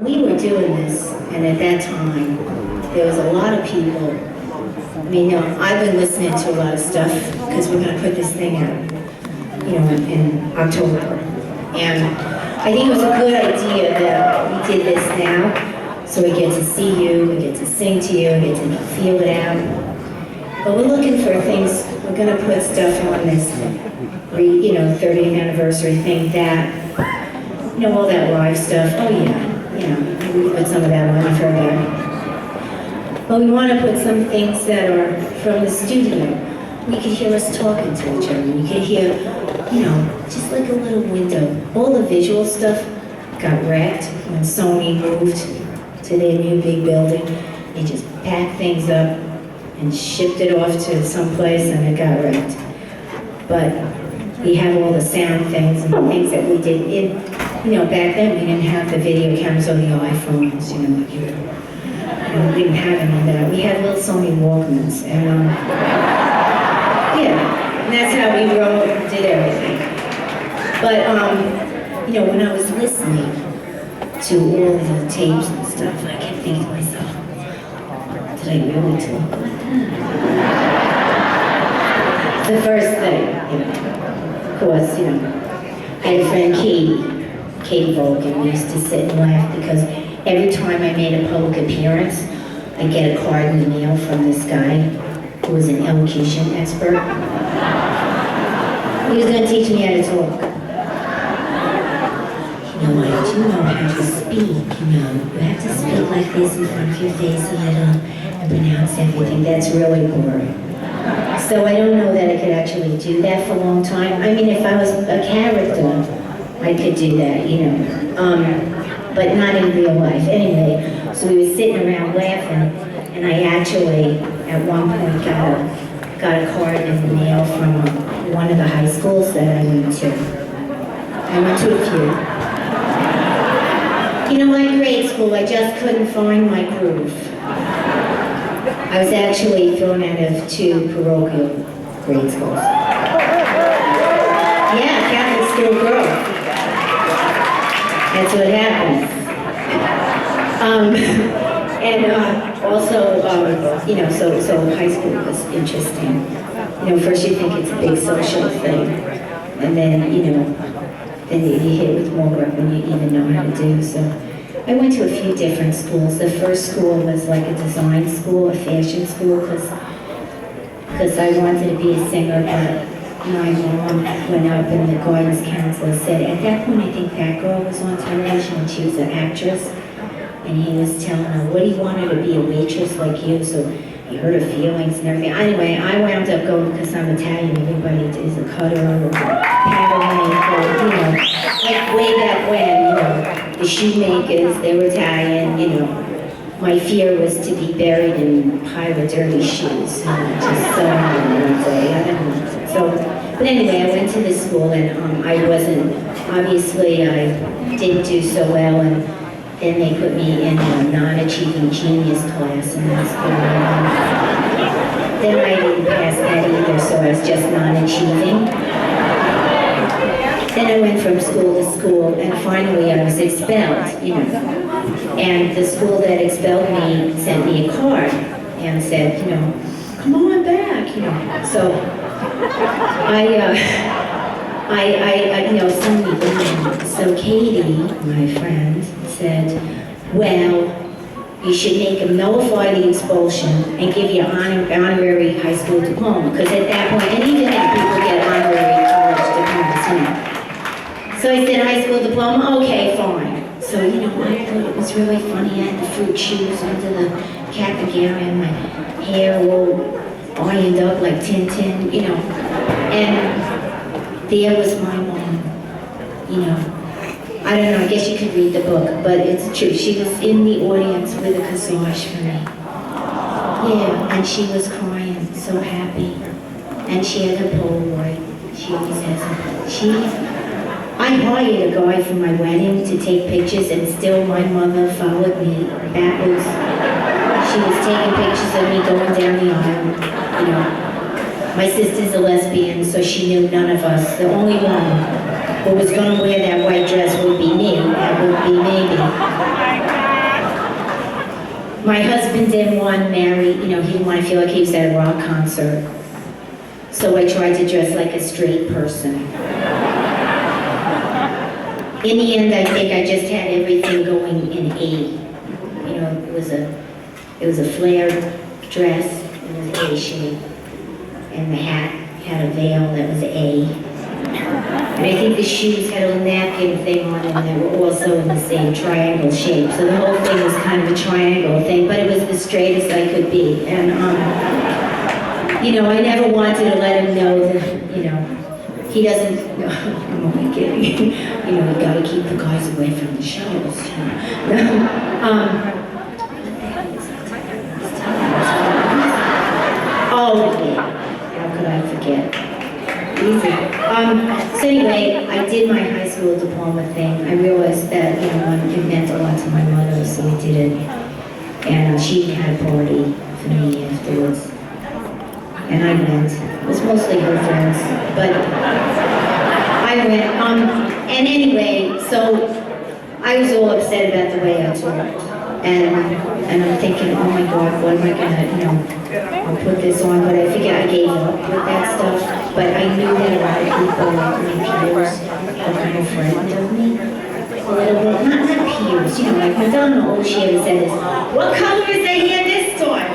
We were doing this, and at that time, there was a lot of people. I mean, I've been listening to a lot of stuff because we're going to put this thing out, in October. And I think it was a good idea that we did this now, so we get to see you, we get to sing to you, we get to feel it out. But we're looking for things. We're going to put stuff on this, 30th anniversary thing that, all that live stuff. Oh yeah. We put some of that on further. But we want to put some things that are from the studio. We could hear us talking to each other. You could hear, just like a little window. All the visual stuff got wrecked when Sony moved to their new big building. They just packed things up and shipped it off to someplace and it got wrecked. But we have all the sound things and the things that we did back then we didn't have the video cameras or the iPhones, we didn't have any of that. We had little Sony Walkmans, and and that's how we wrote and did everything. But, when I was listening to all the tapes and stuff, I kept thinking to myself, did I really talk like that? The first thing, of course, I had a friend, Katie Volkin. We used to sit and laugh because every time I made a public appearance, I'd get a card in the mail from this guy who was an elocution expert. He was going to teach me how to talk. I do know how to speak, You have to speak like this in front of your face a little and pronounce everything. That's really boring. So I don't know that I could actually do that for a long time. I mean, if I was a character, I could do that, but not in real life. Anyway, so we were sitting around laughing, and I actually, at one point, got a card in the mail from one of the high schools that I went to. I went to a few. My grade school, I just couldn't find my groove. I was actually thrown out of 2 parochial grade schools. Yeah, Catholic school girl. That's what happens. Also, so high school was interesting. First you think it's a big social thing, and then, then you hit with more work than you even know how to do. So I went to a few different schools. The first school was like a design school, a fashion school, because I wanted to be a singer, but my mom went up and the guidance counselor said, at that point I think that girl was on television and she was an actress, and he was telling her, what do you want her to be, a waitress like you? So he hurt her feelings and everything. Anyway, I wound up going, because I'm Italian, everybody is a cutter or a paddler, or, like way back when, the shoemakers, they were Italian, My fear was to be buried in a pile of dirty shoes. Just so one day, I don't know. So, but anyway, I went to this school and I wasn't, obviously I didn't do so well, and then they put me in a non-achieving genius class in that school. Then I didn't pass that either, so I was just non-achieving. Then I went from school to school, and finally I was expelled, And the school that expelled me sent me a card and said, come on back, So So Katie, my friend, said, well, you should make them nullify the expulsion and give you an honorary high school diploma, because at that point, and even now people get honorary college diplomas, So I said, high school diploma? Okay, fine. So, I thought it was really funny. I had the fruit shoes under the cap and gown and my hair all ironed up like Tintin, And there was my mom, I don't know, I guess you could read the book, but it's true. She was in the audience with a corsage for me. Yeah, and she was crying, so happy. And she had a Polaroid. She always has it. I hired a guy for my wedding to take pictures, and still my mother followed me backwards. She was taking pictures of me going down the aisle. My sister's a lesbian, so she knew none of us. The only one who was going to wear that white dress would be me. That would be maybe. My husband didn't want to marry, he didn't want to feel like he was at a rock concert. So I tried to dress like a straight person. In the end, I think I just had everything going in A. It was a flared dress, it was A shape, and the hat had a veil that was A. And I think the shoes had a little napkin thing on them that were also in the same triangle shape. So the whole thing was kind of a triangle thing, but it was the straightest I could be. And, I never wanted to let him know that, he doesn't, I'm only kidding. You gotta keep the guys away from the shows. Oh, yeah, how could I forget? Easy. So anyway, I did my high school diploma thing. I realized that, it meant a lot to my mother, so I did it. And she had a party for me afterwards. And I went. It was mostly her friends, but I went. And anyway, so I was all upset about the way I talked. And I'm thinking, oh my God, what am I gonna, I'll put this on, but I figured I gave up with that stuff. But I knew that a lot of people, like my peers, were kind of frightened of me a little bit. Not peers, like Madonna, all she ever said is, what color is the hair this time,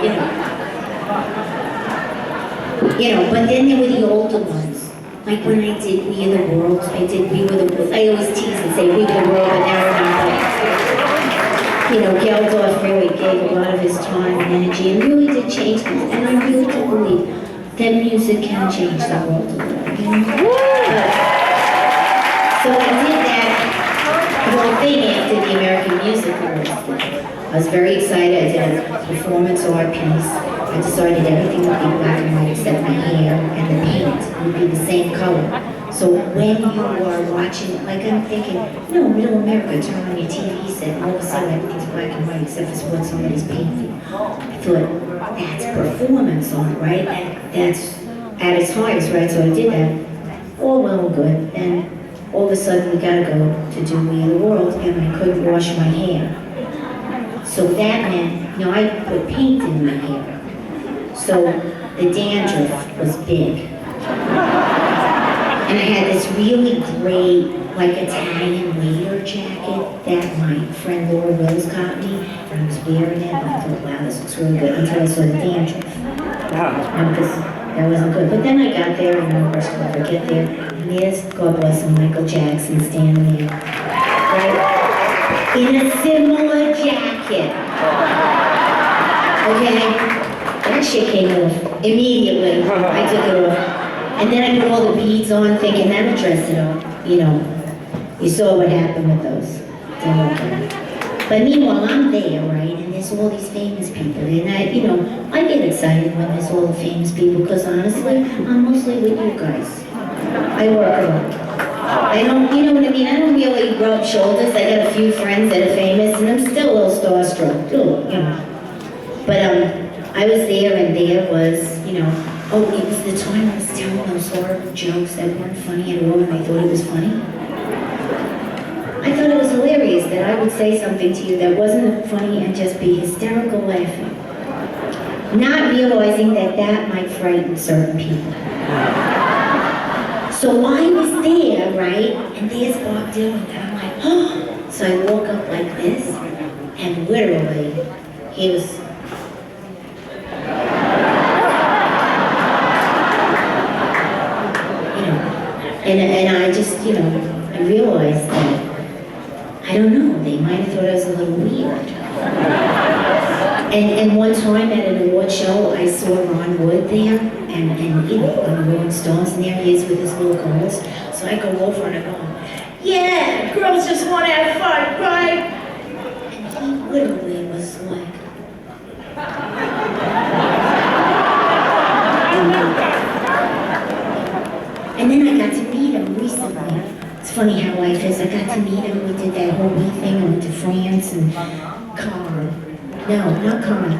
but then there were the older ones. Like when I did We Are the World, I always tease and say We Are the World, but now remember, Geldorf really gave a lot of his time and energy and really did change things. And I really do believe that music can change the world a little, So I did that whole thing after the American Music Awards. I was very excited. I did a performance art piece. I decided everything would be black and white except my hair and the paint would be the same color. So when you are watching, like I'm thinking, Middle America, turn on your TV set, and all of a sudden everything's black and white except for what somebody's painting. I thought, that's performance art, right? That's at its highest, right? So I did that. All well and good. And all of a sudden we gotta go to do We Are the World, and I couldn't wash my hair. So that meant, I put paint in my hair. So the dandruff was big. And I had this really great, like Italian waiter jacket that my friend Laura Rose got me, and I was wearing it, and I thought, wow, this looks really good, until I saw the dandruff. Because that wasn't good. But then I got there, and of course I'll never get there, and there's, God bless him, Michael Jackson standing there, right? In a similar jacket. Okay? That shit came off immediately. I took it off. And then I put all the beads on thinking that'll dress it up. You saw what happened with those. But meanwhile, I'm there, right? And there's all these famous people. And I get excited when there's all the famous people because honestly, I'm mostly with you guys. I work alone. I don't, you know what I mean? I don't really rub shoulders. I got a few friends that are famous and I'm still a little starstruck, too, But I was there and there was, oh, it was the time I was telling those horrible jokes that weren't funny at all and I thought it was funny. I thought it was hilarious that I would say something to you that wasn't funny and just be hysterical laughing. Not realizing that that might frighten certain people. So I was there, right? And there's Bob Dylan and I'm like, oh! So I woke up like this and literally, he was And I just, I realized that, I don't know, they might have thought I was a little weird. And one time at an award show, I saw Ron Wood there, and on the Rolling Stones, and there he is with his little girls. So I go over and I go, yeah, girls just want to have fun, right? And he literally was like, and then I got to meet him recently. It's funny how life is. I got to meet him. We did that whole week thing. I went to France and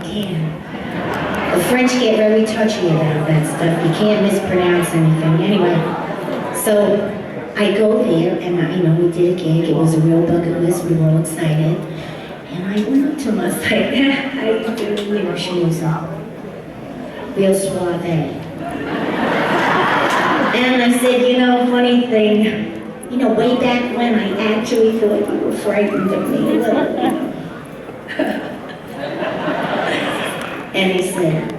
Kane. The French get very touchy about that stuff. You can't mispronounce anything. Anyway, so I go there and we did a gig. It was a real bucket list. We were all excited. And I I went up to him, I was like, how you doing? You know, schmoozing. Real suave. And I said, you know, funny thing, you know, way back when I actually thought you were frightened of me a little, you know. And he said,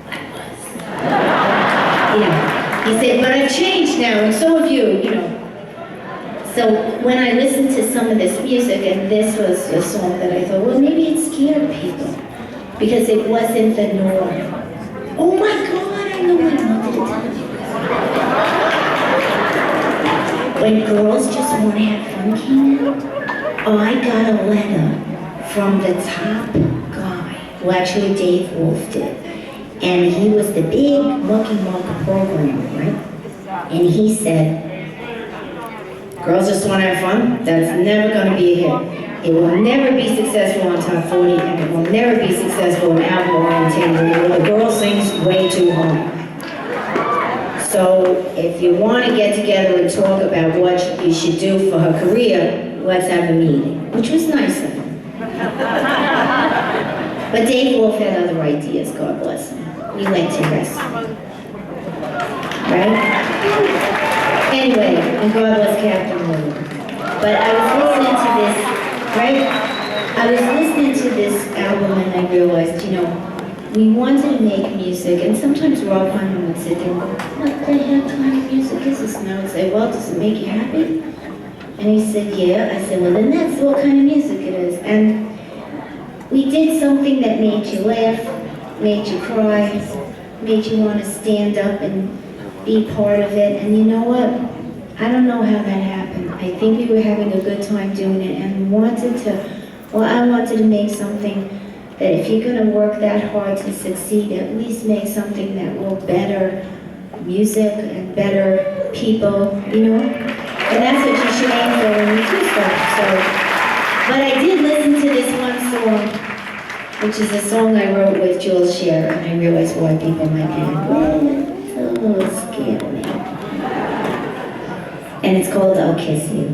I was. Yeah. He said, but I've changed now, and so have you, you know. So when I listened to some of this music, and this was a song that I thought, well, maybe it scared people, because it wasn't the norm. Oh my God, I know what I wanted to tell you. When girls just want to have fun, Kane, I got a letter from the top guy, well actually Dave Wolf did, and he was the big Mucky Muck programmer, right? And he said, girls just want to have fun? That's never going to be a hit. It will never be successful on Top 40, and it will never be successful in album orientation. The girl sings way too hard. So if you want to get together and talk about what you should do for her career, let's have a meeting, which was nice of him. But Dave Wolf had other ideas, God bless him. We went to rest. Right? Anyway, and God bless Captain Moon. But I was listening to this, right? I was listening to this album and I realized, you know, we wanted to make music, and sometimes Rob Hunter would sit there and go, what the hell kind of music is this? And I would say, well, does it make you happy? And he said, yeah. I said, well, then that's what kind of music it is. And we did something that made you laugh, made you cry, made you want to stand up and be part of it. And you know what? I don't know how that happened. I think we were having a good time doing it and I wanted to make something that if you're going to work that hard to succeed, at least make something that will better music and better people, you know? And that's what you should aim for when you do stuff. So, but I did listen to this one song, which is a song I wrote with Jules, Shear, and I realized why people might be like, well, it's a little scary. And it's called I'll Kiss You.